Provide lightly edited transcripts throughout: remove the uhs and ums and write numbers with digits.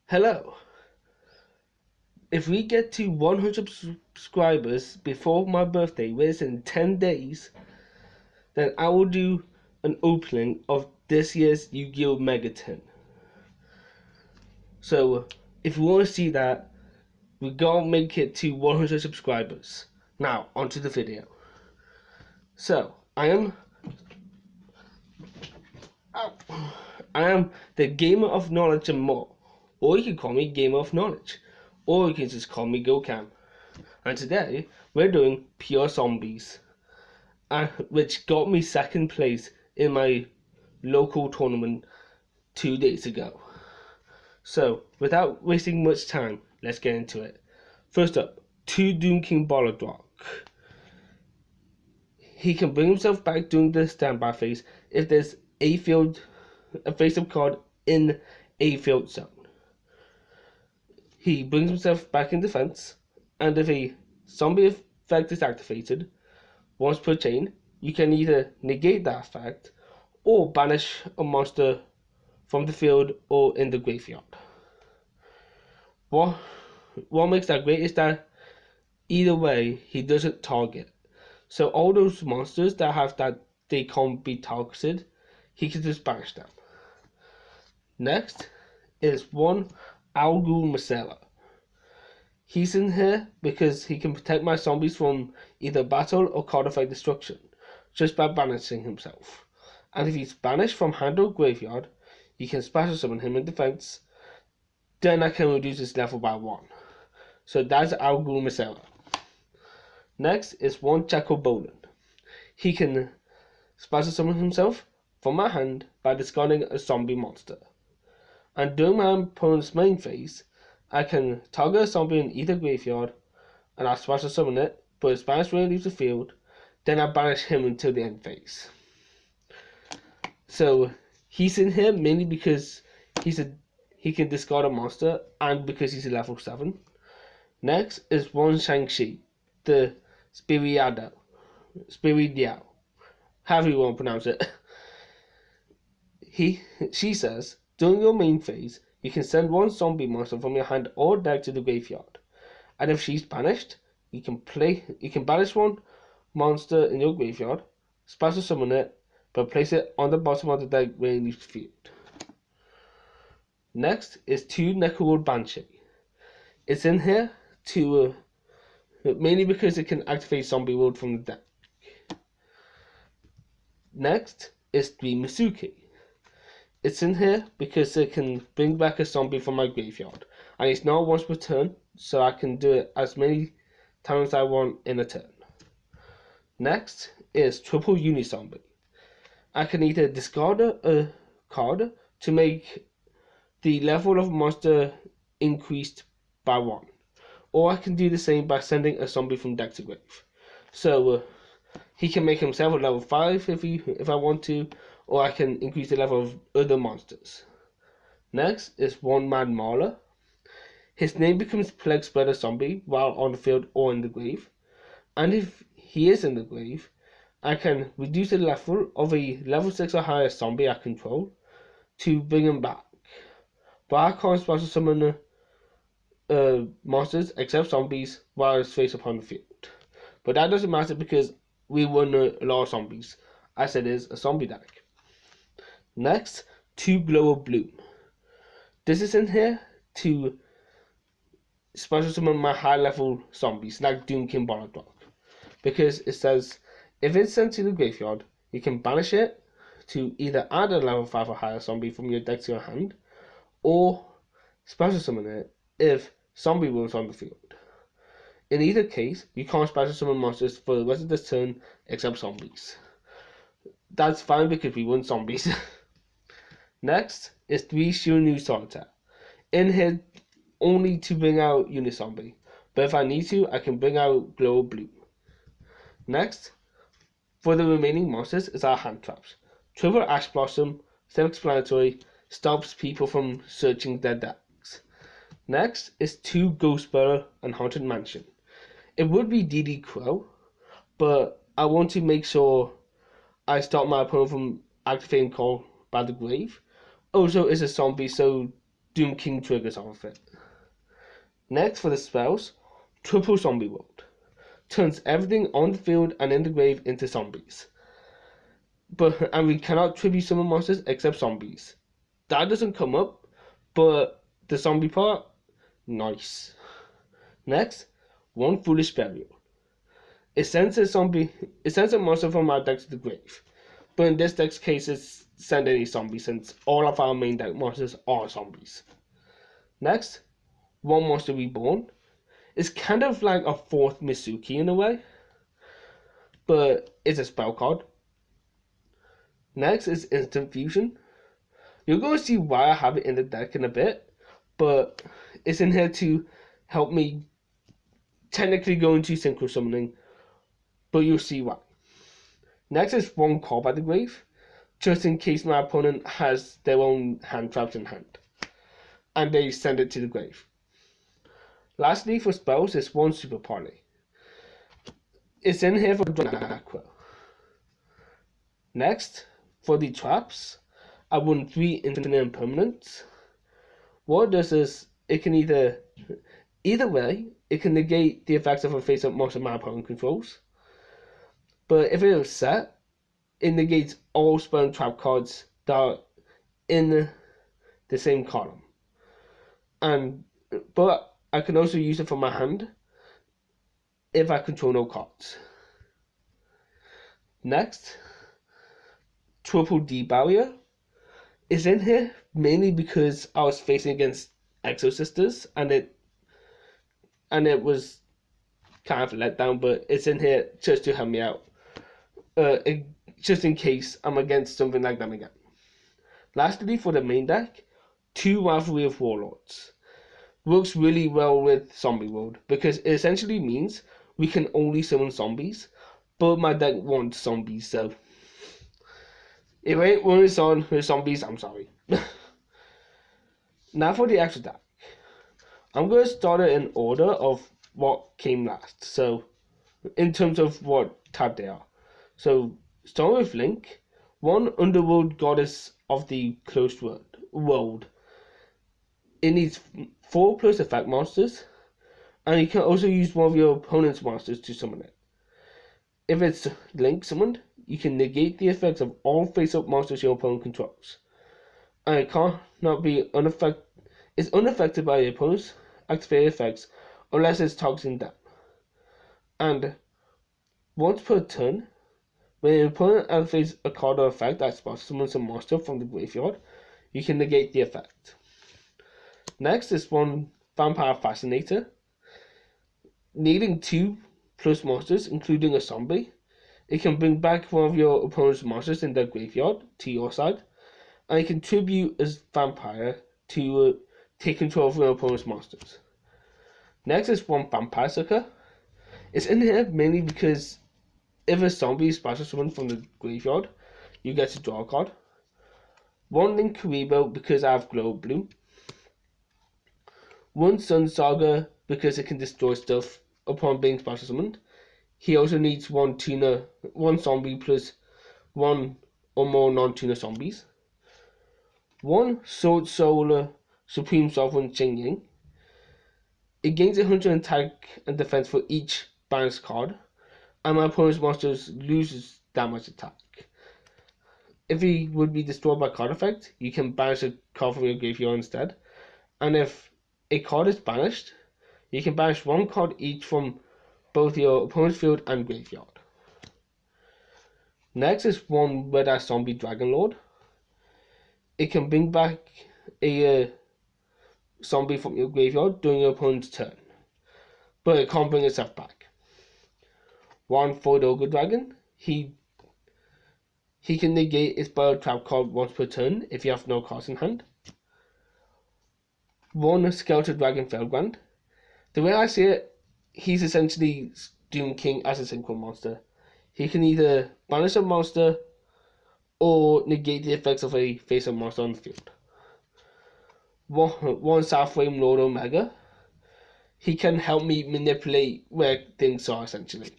Hello. If we get to 100 subscribers before my birthday, which is in 10 days, then I will do an opening of this year's Yu-Gi-Oh! Megaton. So, if you want to see that, we gotta make it to 100 subscribers. Now, onto the video. So, I am the Gamer of Knowledge and more. Or you can call me Gamer of Knowledge. Or you can just call me GoCam. And today, we're doing Pure Zombies, which got me second place in my local tournament 2 days ago. So, without wasting much time, let's get into it. First up, 2 Doom King Bolodrock. He can bring himself back during the standby phase if there's a face-up card in a field zone. He brings himself back in defense, and if a zombie effect is activated once per chain, you can either negate that effect or banish a monster from the field or in the graveyard. What makes that great is that either way he doesn't target. So all those monsters that they can't be targeted, he can just banish them. Next is 1 Algul Macella. He's in here because he can protect my zombies from either battle or card effect destruction, just by banishing himself. And if he's banished from hand or graveyard, you can special summon him in defense, then I can reduce his level by 1. So that's Algul Macella. Next is 1 Jackal Boland. He can special summon himself from my hand by discarding a zombie monster. And during my opponent's main phase, I can target a zombie in either graveyard, and I special summon it, but his banish when he leaves the field, then I banish him until the end phase. So he's in here mainly because he can discard a monster and because he's a level 7. Next is 1 Shang-Chi, the Spiridiao, however you want to pronounce it. She says, during your main phase, you can send 1 zombie monster from your hand or deck to the graveyard, and if she's banished, you can banish 1 monster in your graveyard, special summon it, but place it on the bottom of the deck when it leaves the field. Next is 2 Necrolord Banshee. It's in here to mainly because it can activate Zombie World from the deck. Next is 3 Masuki. It's in here because it can bring back a zombie from my graveyard, and it's not once per turn, so I can do it as many times as I want in a turn. Next is Triple Unizombie. I can either discard a card to make the level of monster increased by 1, or I can do the same by sending a zombie from deck to grave. So he can make himself a level 5 if I want to, or I can increase the level of other monsters. Next is 1 Mad Mauler. His name becomes Plague Spreader Zombie while on the field or in the grave, and if he is in the grave, I can reduce the level of a level 6 or higher zombie I control to bring him back. But I can't special summon monsters except zombies while it's face upon the field. But that doesn't matter because we won a lot of zombies, as it is a zombie deck. Next, 2 Glow of Bloom. This is in here to special summon my high level zombies like Doom King Bolodrock, because it says if it's sent to the graveyard, you can banish it to either add a level 5 or higher zombie from your deck to your hand, or special summon it if zombie was on the field. In either case, you can't special summon monsters for the rest of this turn except zombies. That's fine because we won zombies. Next is 3 Shirinu Solitaire. In here only to bring out Unizombie, but if I need to, I can bring out Glow of Bloom. Next, for the remaining monsters is our hand traps. Triple Ash Blossom, self-explanatory, stops people from searching their decks. Next is 2 Ghost Bearer and Haunted Mansion. It would be DD Crow, but I want to make sure I stop my opponent from activating Call by the Grave. Also, it's a zombie, so Doom King triggers off of it. Next, for the spells, Triple Zombie World. Turns everything on the field and in the grave into zombies. And we cannot tribute summon monsters except zombies. That doesn't come up, but the zombie part, nice. Next, One Foolish Burial. It sends a monster from our deck to the grave. But in this deck's case, it's send any zombie since all of our main deck monsters are zombies. Next, One Monster Reborn. It's kind of like a fourth Mitsuki in a way, but it's a spell card. Next is Instant Fusion. You're going to see why I have it in the deck in a bit, but it's in here to help me technically go into Synchro Summoning, but you'll see why. Next is One Call by the Grave, just in case my opponent has their own hand traps in hand, and they send it to the grave. Lastly, for spells, is One Super Parley. It's in here for Aqua. Next, for the traps, I won 3 infinite impermanents. What it does is, it can either way, it can negate the effects of a face-up monster my opponent controls. But if it is set, it negates all spell and trap cards that are in the same column. But I can also use it from my hand if I control no cards. Next, Triple D Barrier is in here mainly because I was facing against Exo Sisters and it was kind of a letdown, but it's in here just to help me out. Just in case I'm against something like them again. Lastly, for the main deck, 2 Rivalry of Warlords. Works really well with Zombie World because it essentially means we can only summon zombies, but my deck wants zombies, so if it ain't running on with zombies, I'm sorry. Now for the extra deck. I'm going to start it in order of what came last, so in terms of what type they are. So, starting with Link, 1 Underworld Goddess of the Closed World. It needs 4+ effect monsters, and you can also use one of your opponent's monsters to summon it. If it's Link summoned, you can negate the effects of all face-up monsters your opponent controls. And it cannot be it's unaffected by your opponent's activated effects unless it's targeting them. And once per turn, when your opponent activates a card or effect that summons a monster from the graveyard, you can negate the effect. Next is 1 Vampire Fascinator. Needing 2+ monsters, including a zombie, it can bring back one of your opponent's monsters in their graveyard to your side, and it can tribute as vampire to take control of your opponent's monsters. Next is 1 Vampire Sucker. It's in here mainly because if a zombie is special summoned from the graveyard, you get to draw a card. 1 Linkuriboh because I have Glow Blue. 1 Sun Saga because it can destroy stuff upon being special summoned. He also needs 1 zombie plus 1 or more non-tuner zombies. 1 Sword Solar Supreme Sovereign Xing. It gains 100 attack and defense for each banished card, and my opponent's monsters loses that much attack. If he would be destroyed by card effect, you can banish a card from your graveyard instead. And if a card is banished, you can banish 1 card each from both your opponent's field and graveyard. Next is 1 Red Eye Zombie Dragon Lord. It can bring back a zombie from your graveyard during your opponent's turn, but it can't bring itself back. 1 Void Ogre Dragon. He can negate its Bio Trap card once per turn if you have no cards in hand. 1 Skeleton Dragon Felgrand. The way I see it, he's essentially Doom King as a synchro monster. He can either banish a monster or negate the effects of a face-up monster on the field. 1 Southflame Lord Omega. He can help me manipulate where things are, essentially.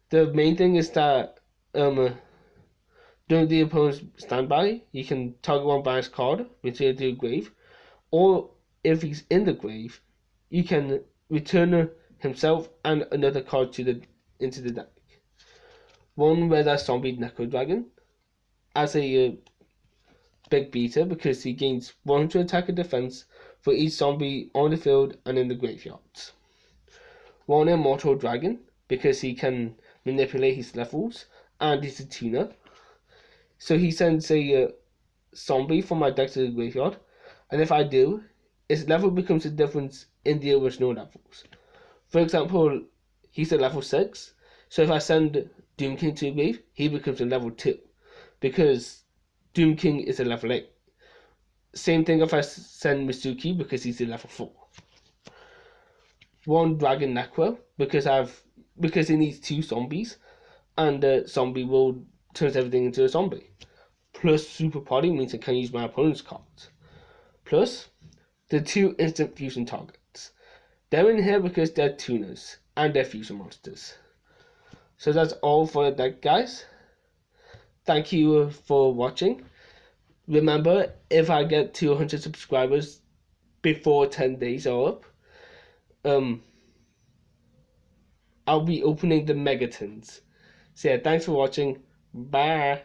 The main thing is that during the opponent's standby, you can target 1 banished card, return it to your grave, or if he's in the grave, you can return himself and another card into the deck. One where that zombie Necro Dragon as a big beater because he gains 100 attack and defense for each zombie on the field and in the graveyards. One Immortal Dragon because he can manipulate his levels and he's a tuner. So he sends a zombie from my deck to the graveyard, and if I do, its level becomes the difference in the original levels. For example, he's a level 6, so if I send Doom King to the grave, he becomes a level 2, because Doom King is a level 8. Same thing if I send Misuki, because he's a level 4. One Dragon Necro, because he needs 2 zombies, and the zombie will turns everything into a zombie. Plus Super Party means I can use my opponent's cards. Plus the 2 instant fusion targets. They're in here because they're tuners and they're fusion monsters. So that's all for the deck, guys. Thank you for watching. Remember, if I get to 100 subscribers before 10 days are up, I'll be opening the Megatons. So yeah, thanks for watching. Bye.